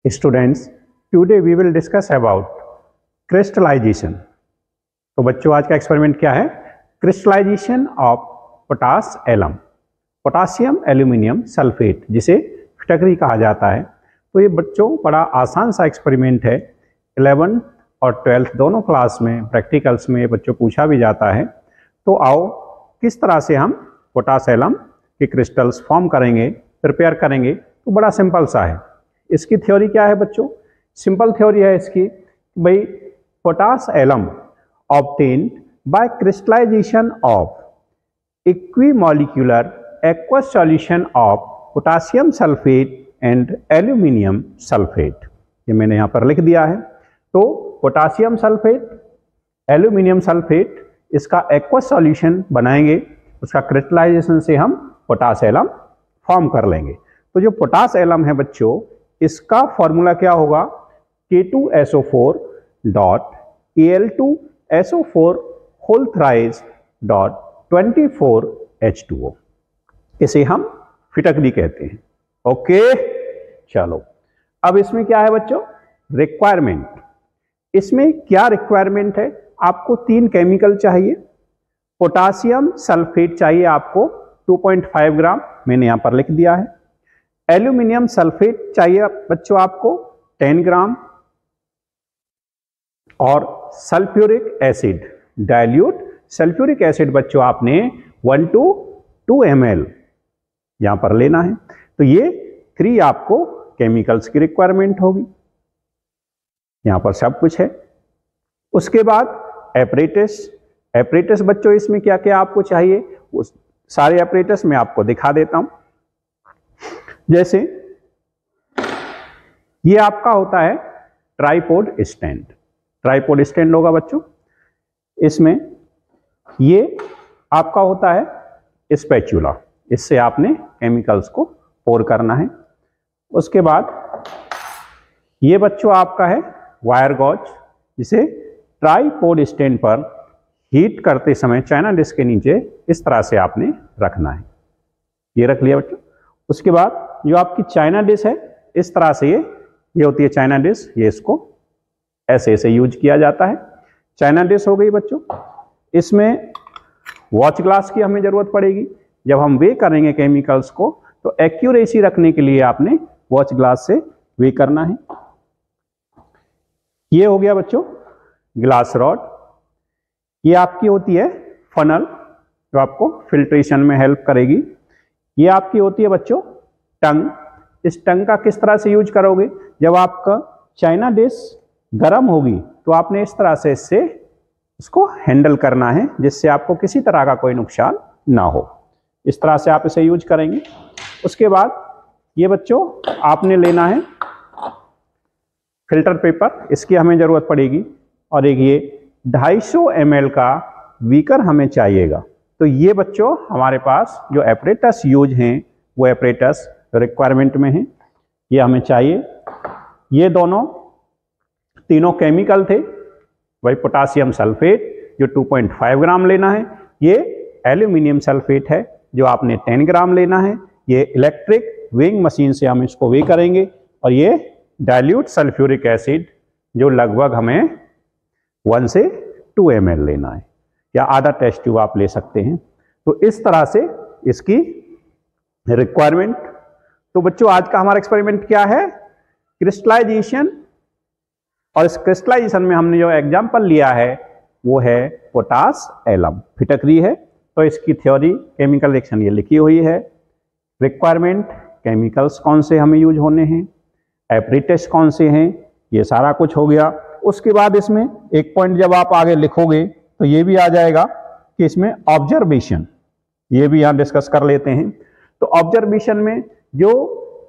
Students, today we will discuss about crystallization. तो बच्चों आज का एक्सपेरिमेंट क्या है? Crystallization of potash alum, potassium aluminium sulphate, जिसे फिटकरी कहा जाता है। तो ये बच्चों बड़ा आसान सा एक्सपेरिमेंट है। 11th और 12th दोनों क्लास में प्रैक्टिकल्स में बच्चों पूछा भी जाता है। तो आओ किस तरह से हम पोटास एलम के क्रिस्टल्स फॉर्म करेंगे, प्रिपेयर करेंगे। तो बड़ा सिंपल सा है। इसकी थ्योरी क्या है बच्चों? सिंपल थ्योरी है इसकी, भाई potash alum obtained by crystallization of equimolecular aqueous solution of potassium sulphate and aluminium sulphate. ये मैंने यहाँ पर लिख दिया है। तो पोटासियम सल्फेट, एल्यूमिनियम सल्फेट, इसका एक्वस सॉल्यूशन बनाएंगे, उसका क्रिस्टलाइजेशन से हम पोटास एलम फॉर्म कर लेंगे। तो जो पोटास एलम है बच्चों, इसका फॉर्मूला क्या होगा? K2SO4 dot Al2SO4 whole thrice dot 24H2O। इसे हम फिटकरी कहते हैं। ओके, चलो अब इसमें क्या है बच्चों? रिक्वायरमेंट। इसमें क्या रिक्वायरमेंट है? आपको 3 केमिकल चाहिए। पोटासियम सल्फेट चाहिए आपको 2.5 ग्राम, मैंने यहां पर लिख दिया है। एल्यूमिनियम सल्फेट चाहिए बच्चों आपको 10 ग्राम, और sulphuric acid, dilute sulphuric acid बच्चों आपने 1 to 2 ml यहां पर लेना है। तो ये 3 आपको केमिकल्स की रिक्वायरमेंट होगी। यहां पर सब कुछ है। उसके बाद एपरेटस। एपरेटस बच्चों इसमें क्या क्या आपको चाहिए, उस सारे एपरेटस मैं आपको दिखा देता हूं। जैसे ये आपका होता है ट्राइपॉड स्टैंड। ट्राइपॉड स्टैंड होगा बच्चों। इसमें ये आपका होता है स्पैचुला, इससे आपने केमिकल्स को पोर करना है। उसके बाद ये बच्चों आपका है वायर गॉज, जिसे ट्राइपॉड स्टैंड पर हीट करते समय चाइना डिश के नीचे इस तरह से आपने रखना है। ये रख लिया बच्चों। उसके बाद जो आपकी चाइना डिश है, इस तरह से ये होती है चाइना डिश, ये इसको ऐसे ऐसे यूज किया जाता है। चाइना डिश हो गई बच्चों। इसमें वॉच ग्लास की हमें जरूरत पड़ेगी। जब हम वे करेंगे केमिकल्स को, तो एक्यूरेसी रखने के लिए आपने वॉच ग्लास से वे करना है। ये हो गया बच्चों ग्लास रॉड। ये आपकी होती है फनल, जो आपको फिल्ट्रेशन में हेल्प करेगी। ये आपकी होती है बच्चों टंग। इस टंग का किस तरह से यूज करोगे? जब आपका चाइना डिश गर्म होगी तो आपने इस तरह से इससे इसको हैंडल करना है, जिससे आपको किसी तरह का कोई नुकसान ना हो। इस तरह से आप इसे यूज करेंगे। उसके बाद ये बच्चों आपने लेना है फिल्टर पेपर, इसकी हमें जरूरत पड़ेगी। और एक ये 250 ml का बीकर हमें चाहिएगा। तो ये बच्चों हमारे पास जो एपरेटस यूज हैं, वो एपरेटस रिक्वायरमेंट में है, ये हमें चाहिए। ये तीनों केमिकल थे। वही पोटासियम सल्फेट जो 2.5 ग्राम लेना है, ये एल्यूमिनियम सल्फेट है जो आपने 10 ग्राम लेना है। ये इलेक्ट्रिक वेइंग मशीन से हम इसको वे करेंगे। और ये डाइल्यूट सल्फ्यूरिक एसिड जो लगभग हमें 1 से 2 ml लेना है, या आधा टेस्ट ट्यूब आप ले सकते हैं। तो इस तरह से इसकी रिक्वायरमेंट। तो बच्चों आज का हमारा एक्सपेरिमेंट क्या है? क्रिस्टलाइजेशन। और इस क्रिस्टलाइजेशन में हमने जो एग्जांपल लिया है वो है पोटास एलम, फिटकरी है। तो इसकी थ्योरी, केमिकल रिएक्शन ये लिखी हुई है। रिक्वायरमेंट, केमिकल्स कौन से हमें यूज होने हैं, एपरेटस कौन से हैं, ये सारा कुछ हो गया। उसके बाद इसमें एक पॉइंट जब आप आगे लिखोगे तो ये भी आ जाएगा कि इसमें ऑब्जर्वेशन, ये भी यहाँ डिस्कस कर लेते हैं। तो ऑब्जर्वेशन में जो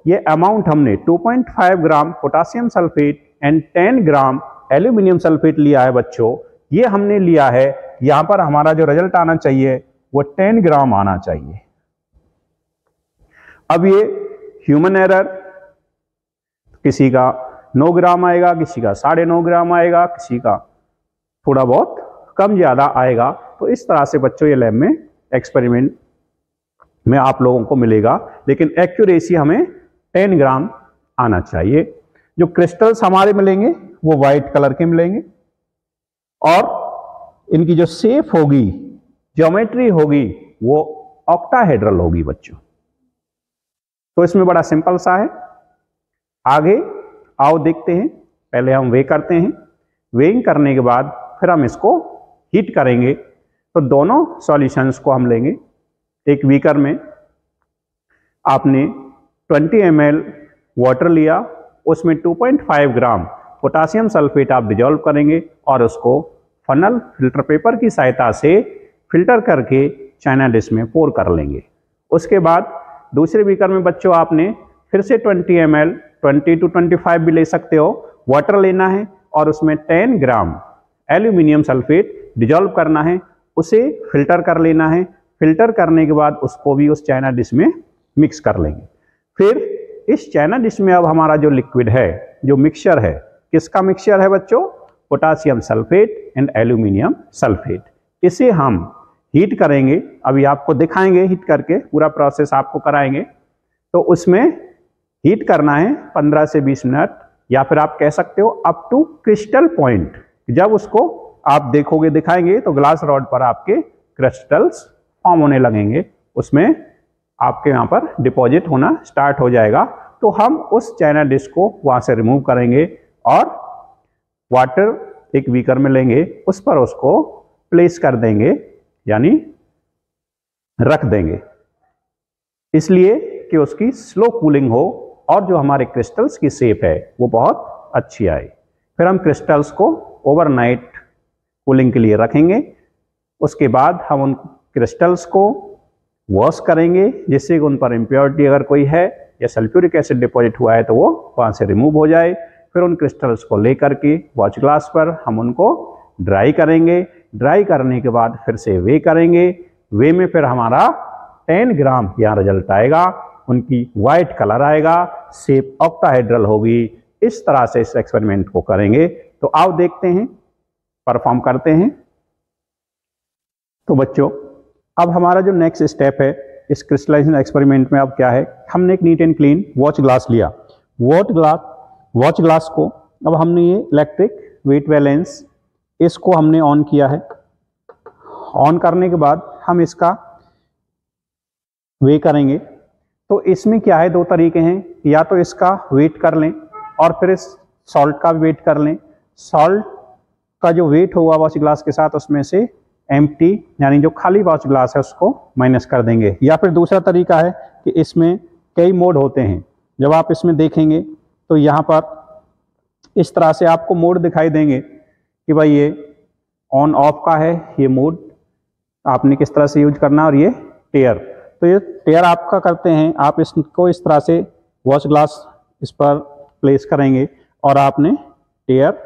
ये अमाउंट हमने 2.5 gram potassium sulphate and 10 gram aluminium sulphate लिया है बच्चों, ये हमने लिया है। यहां पर हमारा जो रिजल्ट आना चाहिए वो 10 ग्राम आना चाहिए। अब ये ह्यूमन एरर, किसी का 9 ग्राम आएगा, किसी का 9.5 ग्राम आएगा, किसी का थोड़ा बहुत कम ज्यादा आएगा। तो इस तरह से बच्चों ये लैब में एक्सपेरिमेंट में आप लोगों को मिलेगा, लेकिन एक्यूरेसी हमें 10 ग्राम आना चाहिए। जो क्रिस्टल्स हमारे मिलेंगे वो व्हाइट कलर के मिलेंगे और इनकी जो शेप होगी, ज्योमेट्री होगी, वो ऑक्टाहेड्रल होगी बच्चों। तो इसमें बड़ा सिंपल सा है। आगे आओ देखते हैं। पहले हम वे करते हैं, वेइंग करने के बाद फिर हम इसको हीट करेंगे। तो दोनों सॉल्यूशंस को हम लेंगे। एक बीकर में आपने 20 ml वाटर लिया, उसमें 2.5 ग्राम पोटासियम सल्फेट आप डिजोल्व करेंगे और उसको फनल फिल्टर पेपर की सहायता से फिल्टर करके चाइना डिश में पोर कर लेंगे। उसके बाद दूसरे बीकर में बच्चों आपने फिर से 20 ml, 20 to 25 भी ले सकते हो, वाटर लेना है और उसमें 10 ग्राम एल्यूमिनियम सल्फेट डिजोल्व करना है, उसे फिल्टर कर लेना है। फिल्टर करने के बाद उसको भी उस चाइना डिश में मिक्स कर लेंगे। फिर इस चाइना डिश में अब हमारा जो लिक्विड है, जो मिक्सचर है, किसका मिक्सचर है बच्चों? Potassium sulphate and aluminium sulphate. इसे हम हीट करेंगे। अभी आपको दिखाएंगे हीट करके, पूरा प्रोसेस आपको कराएंगे। तो उसमें हीट करना है 15 से 20 मिनट, या फिर आप कह सकते हो अप टू क्रिस्टल पॉइंट। जब उसको आप देखोगे, दिखाएंगे, तो ग्लास रॉड पर आपके क्रिस्टल्स फॉर्म होने लगेंगे, उसमें आपके यहाँ पर डिपॉजिट होना स्टार्ट हो जाएगा। तो हम उस चाइना डिश को वहाँ से रिमूव करेंगे और वाटर एक बीकर में लेंगे, उस पर उसको प्लेस कर देंगे, यानी रख देंगे, इसलिए कि उसकी स्लो कूलिंग हो और जो हमारे क्रिस्टल्स की शेप है वो बहुत अच्छी आए। फिर हम क्रिस्टल्स को ओवरनाइट कूलिंग के लिए रखेंगे। उसके बाद हम उन क्रिस्टल्स को वॉश करेंगे, जिससे कि उन पर इम्प्योरिटी अगर कोई है या सल्फ्यूरिक एसिड डिपॉजिट हुआ है तो वो वहाँ से रिमूव हो जाए। फिर उन क्रिस्टल्स को लेकर के वॉच ग्लास पर हम उनको ड्राई करेंगे। ड्राई करने के बाद फिर से वे करेंगे। वे में फिर हमारा 10 ग्राम यहाँ रिजल्ट आएगा, उनकी वाइट कलर आएगा, शेप ऑक्टाहेड्रल होगी। इस तरह से इस एक्सपेरिमेंट को करेंगे। तो आओ देखते हैं, परफॉर्म करते हैं। तो बच्चों, अब हमारा जो नेक्स्ट स्टेप है इस क्रिस्टलाइजेशन एक्सपेरिमेंट में, अब क्या है, हमने एक neat and clean watch glass लिया। वॉच ग्लास को अब हमने ये इलेक्ट्रिक वेट बैलेंस, इसको हमने ऑन किया है। ऑन करने के बाद हम इसका वे करेंगे। तो इसमें क्या है, दो तरीके हैं, या तो इसका वेट कर लें और फिर इस सॉल्ट का भी वेट कर लें। सॉल्ट का जो वेट होगा वॉच ग्लास के साथ, उसमें से एम्प्टी यानी जो खाली वॉच ग्लास है उसको माइनस कर देंगे। या फिर दूसरा तरीका है कि इसमें कई मोड होते हैं। जब आप इसमें देखेंगे तो यहाँ पर इस तरह से आपको मोड दिखाई देंगे कि भाई ये ऑन ऑफ का है, ये मोड आपने किस तरह से यूज करना, और ये टेयर। तो ये टेयर आपका करते हैं, आप इसको इस तरह से वॉच ग्लास इस पर प्लेस करेंगे और आपने टेयर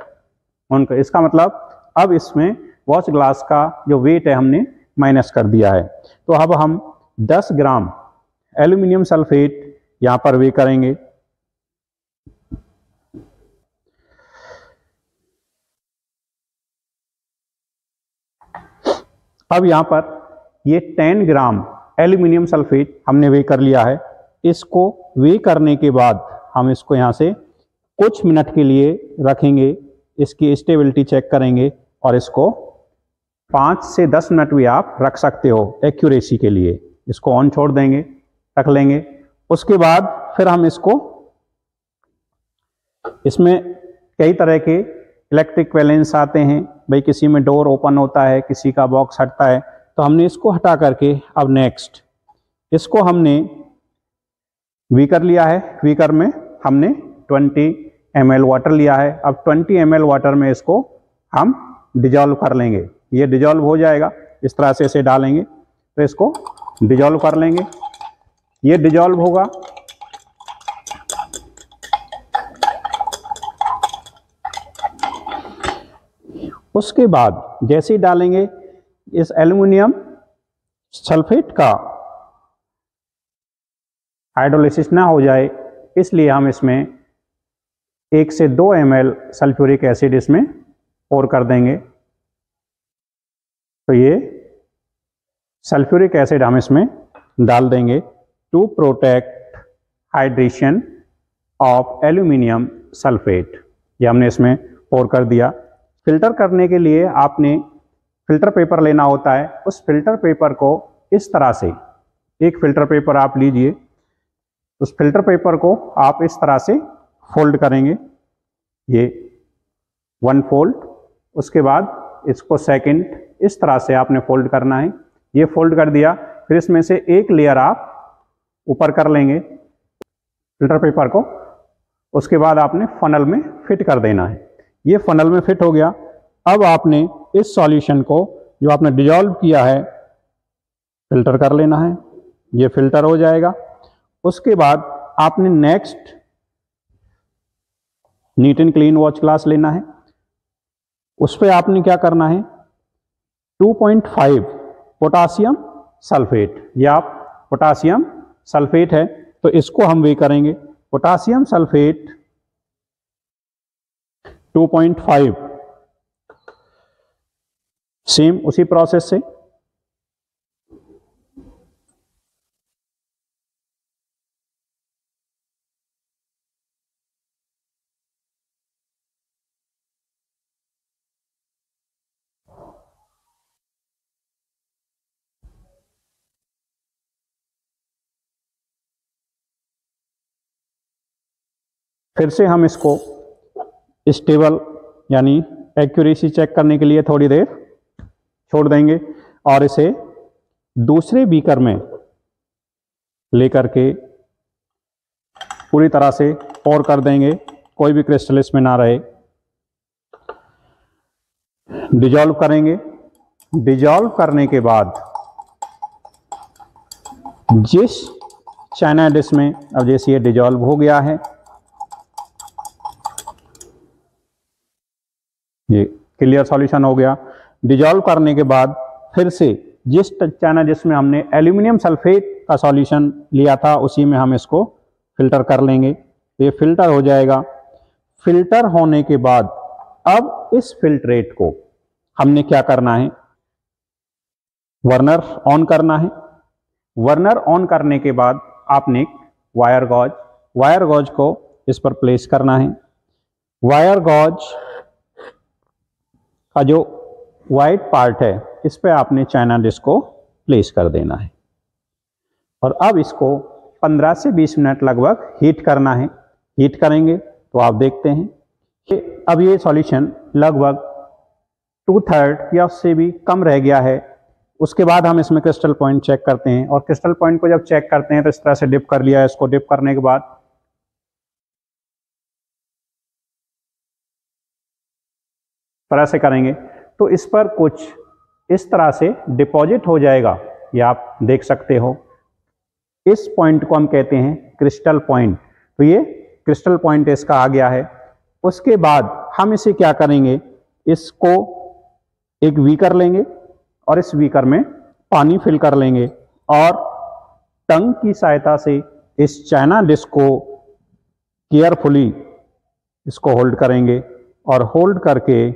ऑन कर, इसका मतलब अब इसमें वॉच ग्लास का जो वेट है हमने माइनस कर दिया है। तो अब हम 10 ग्राम एल्यूमिनियम सल्फेट यहाँ पर वे करेंगे। अब यहाँ पर ये 10 ग्राम एल्यूमिनियम सल्फेट हमने वे कर लिया है। इसको वे करने के बाद हम इसको यहाँ से कुछ मिनट के लिए रखेंगे, इसकी स्टेबिलिटी चेक करेंगे और इसको 5 से 10 मिनट भी आप रख सकते हो एक्यूरेसी के लिए। इसको ऑन छोड़ देंगे, रख लेंगे। उसके बाद फिर हम इसमें कई तरह के इलेक्ट्रिक बैलेंस आते हैं, भाई किसी में डोर ओपन होता है, किसी का बॉक्स हटता है। तो हमने इसको हटा करके अब नेक्स्ट इसको हमने वीकर लिया है। वीकर में हमने 20 ml वाटर लिया है। अब 20 ml वाटर में इसको हम डिजॉल्व कर लेंगे। ये डिजॉल्व हो जाएगा, इस तरह से इसे डालेंगे तो इसको डिजॉल्व कर लेंगे। ये डिजॉल्व होगा, उसके बाद जैसे ही डालेंगे, इस एल्यूमिनियम सल्फेट का हाइड्रोलिसिस ना हो जाए, इसलिए हम इसमें 1 से 2 ml सल्फ्यूरिक एसिड इसमें पोर कर देंगे। तो ये सल्फ्यूरिक एसिड हम इसमें डाल देंगे to protect hydration of aluminium sulphate, ये हमने इसमें पोर कर दिया। फिल्टर करने के लिए आपने फिल्टर पेपर लेना होता है। उस फिल्टर पेपर को इस तरह से, एक फिल्टर पेपर आप लीजिए, उस फिल्टर पेपर को आप इस तरह से फोल्ड करेंगे, ये 1 फोल्ड, उसके बाद इसको सेकंड इस तरह से आपने फोल्ड करना है। ये फोल्ड कर दिया, फिर इसमें से एक लेयर आप ऊपर कर लेंगे फिल्टर पेपर को, उसके बाद आपने फनल में फिट कर देना है। ये फनल में फिट हो गया। अब आपने इस सॉल्यूशन को जो आपने डिजॉल्व किया है फिल्टर कर लेना है, ये फिल्टर हो जाएगा। उसके बाद आपने next neat and clean watch glass लेना है। उस पर आपने क्या करना है, 2.5 पोटासियम सल्फेट, या आप पोटासियम सल्फेट है तो इसको हम वे करेंगे। पोटासियम सल्फेट 2.5, सेम उसी प्रोसेस से फिर से हम इसको स्टेबल यानी एक्यूरेसी चेक करने के लिए थोड़ी देर छोड़ देंगे और इसे दूसरे बीकर में लेकर के पूरी तरह से पोर कर देंगे, कोई भी क्रिस्टल इसमें ना रहे। डिजॉल्व करेंगे। डिजॉल्व करने के बाद जिस चाइना डिश में, अब जैसे ये डिजॉल्व हो गया है, ये क्लियर सॉल्यूशन हो गया। डिजॉल्व करने के बाद फिर से जिस चाइना डिश में हमने एल्यूमिनियम सल्फेट का सॉल्यूशन लिया था उसी में हम इसको फिल्टर कर लेंगे। ये फिल्टर हो जाएगा। फिल्टर होने के बाद अब इस फिल्ट्रेट को हमने क्या करना है, बर्नर ऑन करना है। बर्नर ऑन करने के बाद आपने वायर गॉज को इस पर प्लेस करना है। वायर गॉज का जो वाइट पार्ट है इस पे आपने चाइना डिश को प्लेस कर देना है और अब इसको 15 से 20 मिनट लगभग हीट करना है। हीट करेंगे तो आप देखते हैं कि अब ये सॉल्यूशन लगभग 2/3 या उससे भी कम रह गया है। उसके बाद हम इसमें क्रिस्टल पॉइंट चेक करते हैं और क्रिस्टल पॉइंट को जब चेक करते हैं तो इस तरह से डिप कर लिया है। इसको डिप करने के बाद तरह से करेंगे तो इस पर कुछ इस तरह से डिपॉजिट हो जाएगा, ये आप देख सकते हो। इस पॉइंट को हम कहते हैं क्रिस्टल पॉइंट। तो ये क्रिस्टल पॉइंट इसका आ गया है। उसके बाद हम इसे क्या करेंगे, इसको एक बीकर लेंगे और इस बीकर में पानी फिल कर लेंगे और टंग की सहायता से इस चाइना डिश को केयरफुली इसको होल्ड करेंगे और होल्ड करके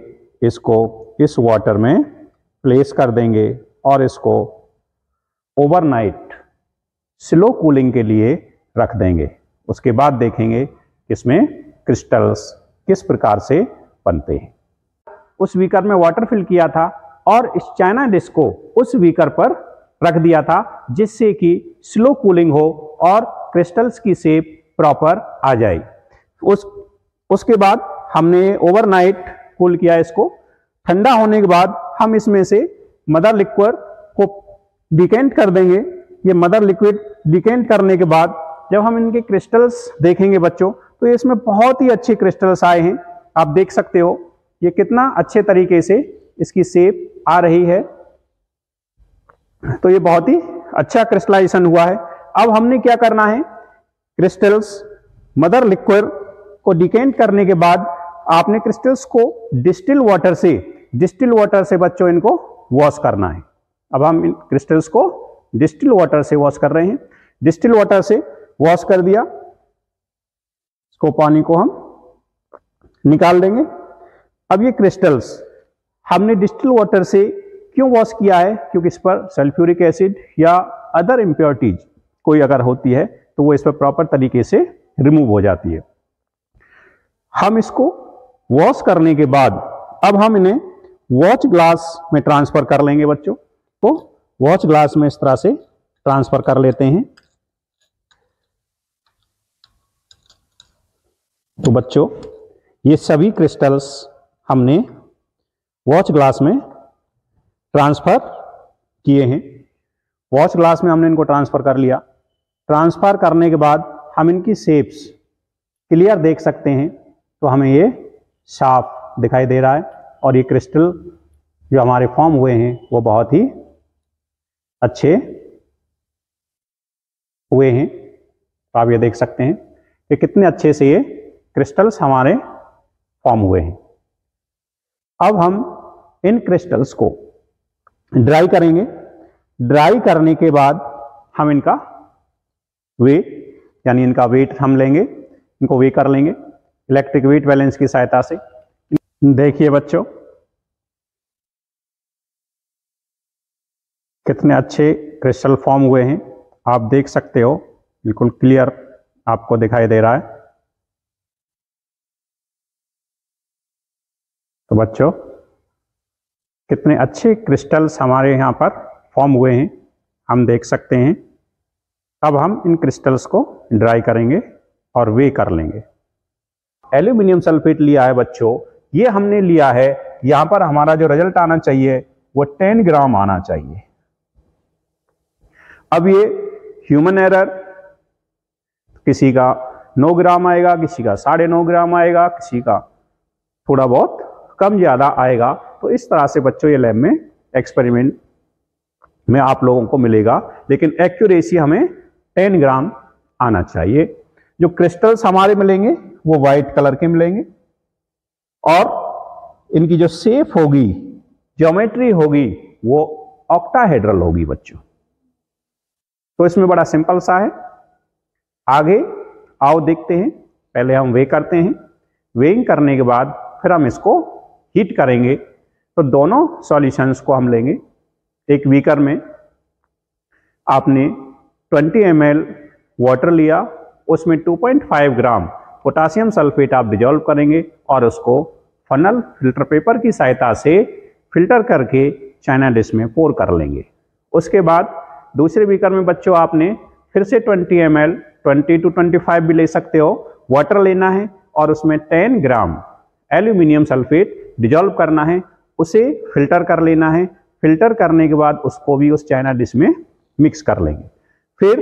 इसको इस वाटर में प्लेस कर देंगे और इसको ओवरनाइट स्लो कूलिंग के लिए रख देंगे। उसके बाद देखेंगे इसमें क्रिस्टल्स किस प्रकार से बनते हैं। उस बीकर में वाटर फिल किया था और इस चाइना डिश को उस बीकर पर रख दिया था जिससे कि स्लो कूलिंग हो और क्रिस्टल्स की शेप प्रॉपर आ जाए। उसके बाद हमने ओवरनाइट कूल किया। इसको ठंडा होने के बाद हम इसमें से मदर लिक्विड को डिकेंट कर देंगे। ये मदर लिक्विड डिकेंट करने के बाद जब हम इनके क्रिस्टल्स देखेंगे बच्चों तो ये इसमें बहुत ही अच्छे क्रिस्टल्स आए हैं। आप देख सकते हो ये कितना अच्छे तरीके से इसकी शेप आ रही है। तो ये बहुत ही अच्छा क्रिस्टलाइजेशन हुआ है। अब हमने क्या करना है, क्रिस्टल्स मदर लिक्विड को डिकेंट करने के बाद आपने क्रिस्टल्स को डिस्टिल वाटर से बच्चों इनको वॉश करना है। अब हम इन क्रिस्टल्स को डिस्टिल वाटर से वॉश कर रहे हैं। डिस्टिल वाटर से वॉश कर दिया, इसको पानी को हम निकाल देंगे। अब ये क्रिस्टल्स हमने डिस्टिल वाटर से क्यों वॉश किया है, क्योंकि इस पर सल्फ्यूरिक एसिड या अदर इम्प्योरिटीज कोई अगर होती है तो वो इस पर प्रॉपर तरीके से रिमूव हो जाती है। हम इसको वॉश करने के बाद अब हम इन्हें वॉच ग्लास में ट्रांसफर कर लेंगे बच्चों। तो वॉच ग्लास में इस तरह से ट्रांसफर कर लेते हैं। तो बच्चों ये सभी क्रिस्टल्स हमने वॉच ग्लास में ट्रांसफर किए हैं। वॉच ग्लास में हमने इनको ट्रांसफर कर लिया। ट्रांसफर करने के बाद हम इनकी शेप्स क्लियर देख सकते हैं। तो हमें ये साफ दिखाई दे रहा है और ये क्रिस्टल जो हमारे फॉर्म हुए हैं वो बहुत ही अच्छे हुए हैं। तो आप ये देख सकते हैं कि कितने अच्छे से ये क्रिस्टल्स हमारे फॉर्म हुए हैं। अब हम इन क्रिस्टल्स को ड्राई करेंगे। ड्राई करने के बाद हम इनका वेट यानी इनका वेट हम लेंगे, इनको वे कर लेंगे इलेक्ट्रिक वेट बैलेंस की सहायता से। देखिए बच्चों कितने अच्छे क्रिस्टल फॉर्म हुए हैं, आप देख सकते हो, बिल्कुल क्लियर आपको दिखाई दे रहा है। तो बच्चों कितने अच्छे क्रिस्टल्स हमारे यहाँ पर फॉर्म हुए हैं, हम देख सकते हैं। अब हम इन क्रिस्टल्स को ड्राई करेंगे और वे कर लेंगे। एल्यूमिनियम सल्फेट लिया है बच्चों, ये हमने लिया है, यहाँ पर हमारा जो रिजल्ट आना चाहिए वो 10 ग्राम आना चाहिए। अब ये ह्यूमन एरर, किसी का 9 ग्राम आएगा, किसी का 9.5 ग्राम आएगा, किसी का थोड़ा बहुत कम ज़्यादा आएगा। तो इस तरह से बच्चों ये लैब में एक्सपेरिमेंट में आप लोगों को मिलेगा, लेकिन एक्यूरेसी हमें 10 ग्राम आना चाहिए। जो क्रिस्टल्स हमारे मिलेंगे वो वाइट कलर के मिलेंगे और इनकी जो शेप होगी, ज्योमेट्री होगी, वो ऑक्टाहेड्रल होगी बच्चों। तो इसमें बड़ा सिंपल सा है। आगे आओ देखते हैं। पहले हम वे करते हैं। वेइंग करने के बाद फिर हम इसको हीट करेंगे। तो दोनों सॉल्यूशंस को हम लेंगे। एक बीकर में आपने 20 ml वाटर लिया, उसमें 2.5 ग्राम पोटासियम सल्फेट आप डिजोल्व करेंगे और उसको फनल फिल्टर पेपर की सहायता से फिल्टर करके चाइना डिश में पोर कर लेंगे। उसके बाद दूसरे बीकर में बच्चों आपने फिर से 20 ml, 20 to 25 भी ले सकते हो, वाटर लेना है और उसमें 10 ग्राम एल्यूमिनियम सल्फेट डिजोल्व करना है, उसे फिल्टर कर लेना है। फिल्टर करने के बाद उसको भी उस चाइना डिश में मिक्स कर लेंगे। फिर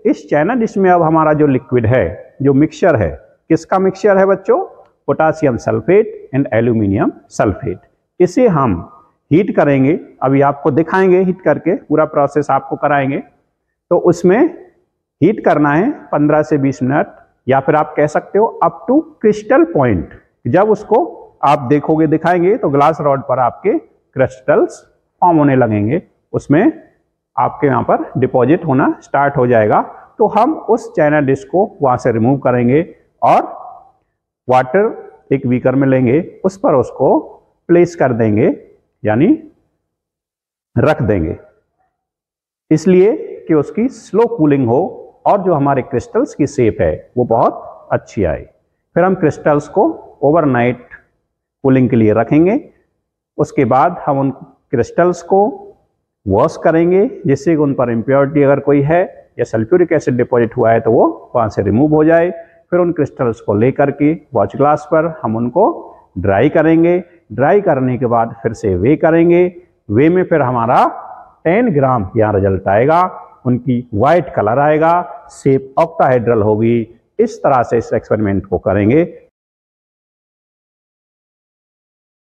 इस चाइना डिश में अब हमारा जो लिक्विड है, जो मिक्सचर है, किसका मिक्सचर है बच्चों? Potassium sulphate and aluminium sulphate. इसे हम हीट करेंगे। अभी आपको दिखाएंगे हीट करके, पूरा प्रोसेस आपको कराएंगे। तो उसमें हीट करना है 15 से 20 मिनट, या फिर आप कह सकते हो अप टू क्रिस्टल पॉइंट। जब उसको आप देखोगे, दिखाएंगे, तो ग्लास रॉड पर आपके क्रिस्टल्स फॉर्म होने लगेंगे, उसमें आपके यहाँ पर डिपॉजिट होना स्टार्ट हो जाएगा। तो हम उस चाइना डिश को वहाँ से रिमूव करेंगे और वाटर एक बीकर में लेंगे, उस पर उसको प्लेस कर देंगे, यानी रख देंगे, इसलिए कि उसकी स्लो कूलिंग हो और जो हमारे क्रिस्टल्स की शेप है वो बहुत अच्छी आए। फिर हम क्रिस्टल्स को ओवरनाइट कूलिंग के लिए रखेंगे। उसके बाद हम उन क्रिस्टल्स को वॉश करेंगे, जिससे कि उन पर इम्प्योरिटी अगर कोई है या सल्फ्यूरिक एसिड डिपॉजिट हुआ है तो वो वहाँ से रिमूव हो जाए। फिर उन क्रिस्टल्स को लेकर के वॉच ग्लास पर हम उनको ड्राई करेंगे। ड्राई करने के बाद फिर से वे करेंगे। वे में फिर हमारा 10 ग्राम यहाँ रिजल्ट आएगा, उनकी वाइट कलर आएगा, शेप ऑक्टाहेड्रल होगी। इस तरह से इस एक्सपेरिमेंट को करेंगे